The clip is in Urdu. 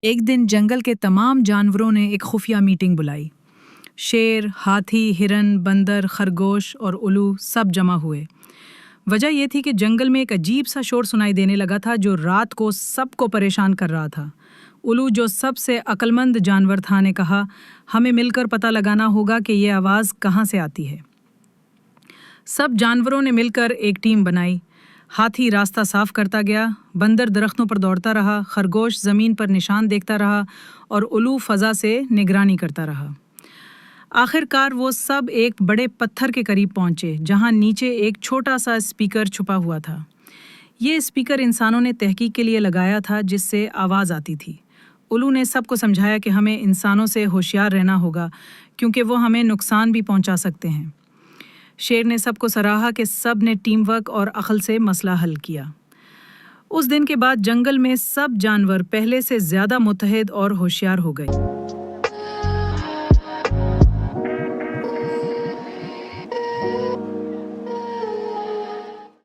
ایک دن جنگل کے تمام جانوروں نے ایک خفیہ میٹنگ بلائی۔ شیر، ہاتھی، ہرن، بندر، خرگوش اور الو سب جمع ہوئے۔ وجہ یہ تھی کہ جنگل میں ایک عجیب سا شور سنائی دینے لگا تھا جو رات کو سب کو پریشان کر رہا تھا۔ الو، جو سب سے عقل مند جانور تھا، نے کہا، ہمیں مل کر پتہ لگانا ہوگا کہ یہ آواز کہاں سے آتی ہے۔ سب جانوروں نے مل کر ایک ٹیم بنائی۔ ہاتھی راستہ صاف کرتا گیا، بندر درختوں پر دوڑتا رہا، خرگوش زمین پر نشان دیکھتا رہا اور الو فضا سے نگرانی کرتا رہا۔ آخر کار وہ سب ایک بڑے پتھر کے قریب پہنچے جہاں نیچے ایک چھوٹا سا اسپیکر چھپا ہوا تھا۔ یہ اسپیکر انسانوں نے تحقیق کے لیے لگایا تھا جس سے آواز آتی تھی۔ الو نے سب کو سمجھایا کہ ہمیں انسانوں سے ہوشیار رہنا ہوگا کیونکہ وہ ہمیں نقصان بھی پہنچا سکتے ہیں۔ شیر نے سب کو سراہا کہ سب نے ٹیم ورک اور عقل سے مسئلہ حل کیا۔ اس دن کے بعد جنگل میں سب جانور پہلے سے زیادہ متحد اور ہوشیار ہو گئے۔